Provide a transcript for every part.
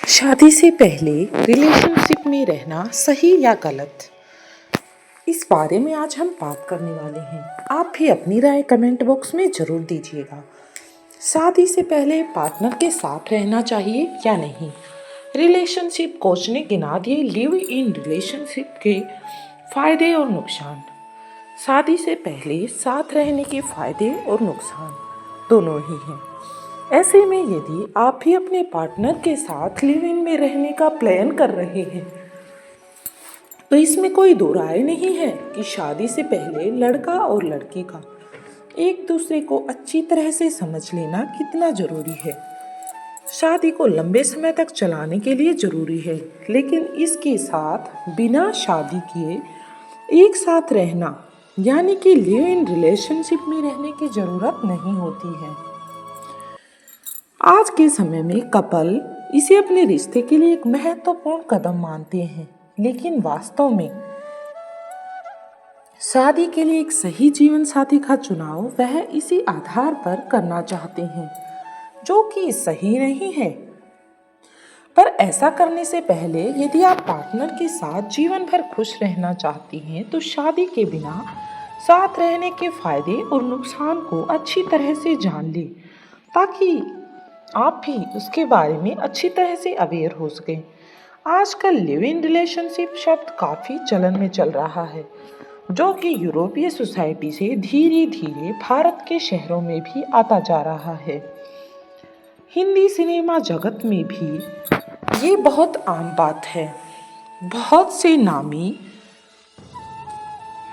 शादी से पहले रिलेशनशिप में रहना सही या गलत, इस बारे में आज हम बात करने वाले हैं। आप भी अपनी राय कमेंट बॉक्स में ज़रूर दीजिएगा। शादी से पहले पार्टनर के साथ रहना चाहिए या नहीं? रिलेशनशिप कोच ने गिना दिए लिव इन रिलेशनशिप के फायदे और नुकसान। शादी से पहले साथ रहने के फायदे और नुकसान दोनों ही हैं। ऐसे में यदि आप भी अपने पार्टनर के साथ लिव इन में रहने का प्लान कर रहे हैं तो इसमें कोई दो राय नहीं है कि शादी से पहले लड़का और लड़की का एक दूसरे को अच्छी तरह से समझ लेना कितना जरूरी है। शादी को लंबे समय तक चलाने के लिए जरूरी है, लेकिन इसके साथ बिना शादी किए एक साथ रहना यानी कि लिव इन रिलेशनशिप में रहने की जरूरत नहीं होती है। आज के समय में कपल इसे अपने रिश्ते के लिए एक महत्वपूर्ण कदम मानते हैं, लेकिन वास्तव में शादी के लिए एक सही जीवन साथी का चुनाव वह इसी आधार पर करना चाहते हैं, जो कि सही नहीं है। पर ऐसा करने से पहले यदि आप पार्टनर के साथ जीवन भर खुश रहना चाहती हैं तो शादी के बिना साथ रहने के फायदे और नुकसान को अच्छी तरह से जान लें, ताकि आप भी उसके बारे में अच्छी तरह से अवेयर हो सकें। आजकल लिव इन रिलेशनशिप शब्द काफ़ी चलन में चल रहा है, जो कि यूरोपीय सोसाइटी से धीरे धीरे भारत के शहरों में भी आता जा रहा है। हिंदी सिनेमा जगत में भी ये बहुत आम बात है। बहुत से नामी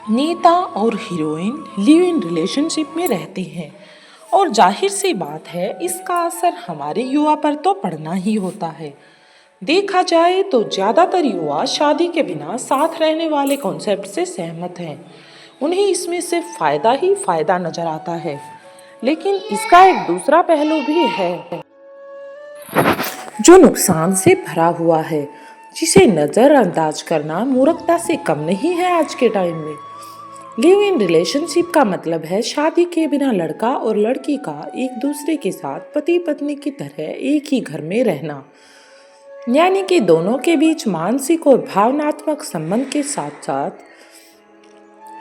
नेता और हीरोइन लिव इन रिलेशनशिप में रहते हैं और जाहिर सी बात है इसका असर हमारे युवा पर तो पड़ना ही होता है। देखा जाए तो ज़्यादातर युवा शादी के बिना साथ रहने वाले कॉन्सेप्ट से सहमत हैं। उन्हें इसमें सिर्फ फ़ायदा ही फ़ायदा नज़र आता है, लेकिन इसका एक दूसरा पहलू भी है जो नुकसान से भरा हुआ है, जिसे नज़रअंदाज करना मूर्खता से कम नहीं है। आज के टाइम में लिव इन रिलेशनशिप का मतलब है शादी के बिना लड़का और लड़की का एक दूसरे के साथ पति पत्नी की तरह एक ही घर में रहना, यानी कि दोनों के बीच मानसिक और भावनात्मक संबंध के साथ साथ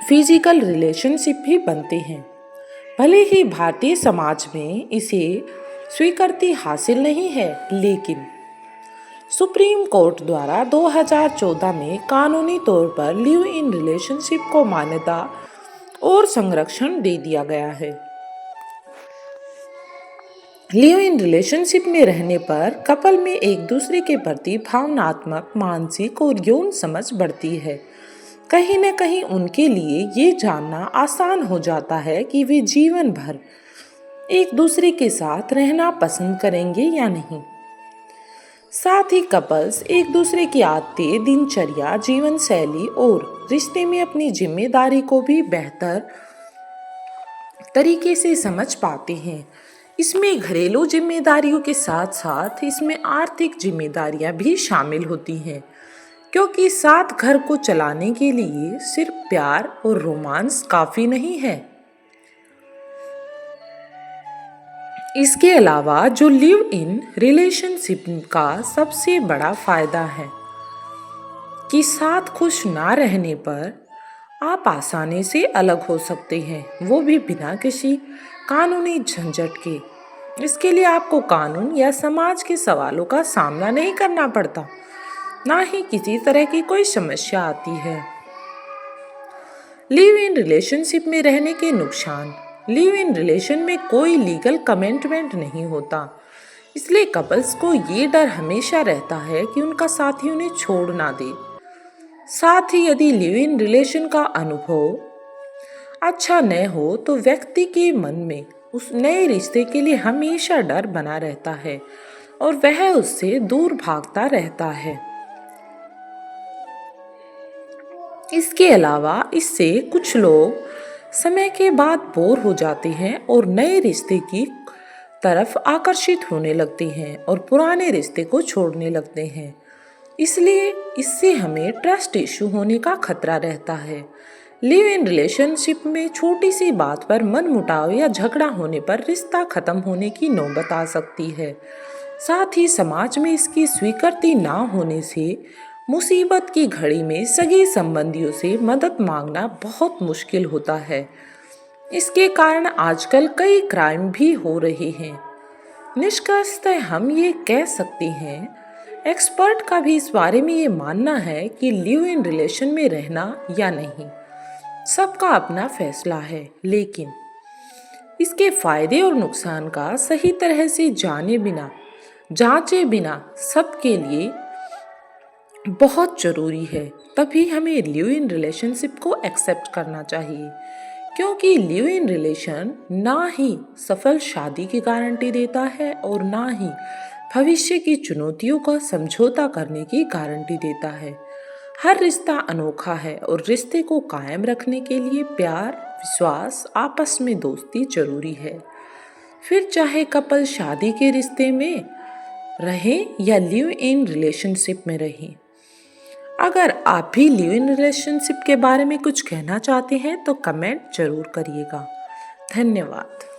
फिजिकल रिलेशनशिप भी बनते हैं। भले ही भारतीय समाज में इसे स्वीकृति हासिल नहीं है, लेकिन सुप्रीम कोर्ट द्वारा 2014 में कानूनी तौर पर लिव इन रिलेशनशिप को मान्यता और संरक्षण दे दिया गया है। लिव इन रिलेशनशिप में रहने पर कपल में एक दूसरे के प्रति भावनात्मक, मानसिक और यौन समझ बढ़ती है। कहीं न कहीं उनके लिए ये जानना आसान हो जाता है कि वे जीवन भर एक दूसरे के साथ रहना पसंद करेंगे या नहीं। साथ ही कपल्स एक दूसरे की आदतें, दिनचर्या, जीवन शैली और रिश्ते में अपनी जिम्मेदारी को भी बेहतर तरीके से समझ पाते हैं। इसमें घरेलू जिम्मेदारियों के साथ साथ इसमें आर्थिक जिम्मेदारियां भी शामिल होती हैं, क्योंकि साथ घर को चलाने के लिए सिर्फ प्यार और रोमांस काफ़ी नहीं है। इसके अलावा जो लिव इन रिलेशनशिप का सबसे बड़ा फायदा है कि साथ खुश ना रहने पर आप आसानी से अलग हो सकते हैं, वो भी बिना किसी कानूनी झंझट के। इसके लिए आपको कानून या समाज के सवालों का सामना नहीं करना पड़ता, ना ही किसी तरह की कोई समस्या आती है। लिव इन रिलेशनशिप में रहने के नुकसान। लिव इन रिलेशन में कोई लीगल कमिटमेंट नहीं होता, इसलिए कपल्स को ये डर हमेशा रहता है कि उनका साथी उन्हें छोड़ ना दे। साथ ही यदि लिव इन रिलेशन का अनुभव अच्छा न हो तो व्यक्ति के मन में उस नए रिश्ते के लिए हमेशा डर बना रहता है और वह उससे दूर भागता रहता है। इसके अलावा इससे कुछ लोग समय के बाद बोर हो जाते हैं और नए रिश्ते की तरफ आकर्षित होने लगते हैं और पुराने रिश्ते को छोड़ने लगते हैं। इसलिए इससे हमें ट्रस्ट इशू होने का खतरा रहता है। लिव इन रिलेशनशिप में छोटी सी बात पर मनमुटाव या झगड़ा होने पर रिश्ता खत्म होने की नौबत आ सकती है। साथ ही समाज में इसकी स्वीकृति ना होने से मुसीबत की घड़ी में सगे संबंधियों से मदद मांगना बहुत मुश्किल होता है। इसके कारण आजकल कई क्राइम भी हो रहे हैं। निष्कर्षतः हम ये कह सकते हैं, एक्सपर्ट का भी इस बारे में ये मानना है कि लिव इन रिलेशन में रहना या नहीं सबका अपना फैसला है, लेकिन इसके फायदे और नुकसान का सही तरह से जांचे बिना सबके लिए बहुत जरूरी है। तभी हमें लिव इन रिलेशनशिप को एक्सेप्ट करना चाहिए, क्योंकि लिव इन रिलेशन ना ही सफल शादी की गारंटी देता है और ना ही भविष्य की चुनौतियों का समझौता करने की गारंटी देता है। हर रिश्ता अनोखा है और रिश्ते को कायम रखने के लिए प्यार, विश्वास, आपस में दोस्ती जरूरी है। फिर चाहे कपल शादी के रिश्ते में रहे या लिव इन रिलेशनशिप में रहे। अगर आप भी लिव इन रिलेशनशिप के बारे में कुछ कहना चाहते हैं तो कमेंट जरूर करिएगा। धन्यवाद।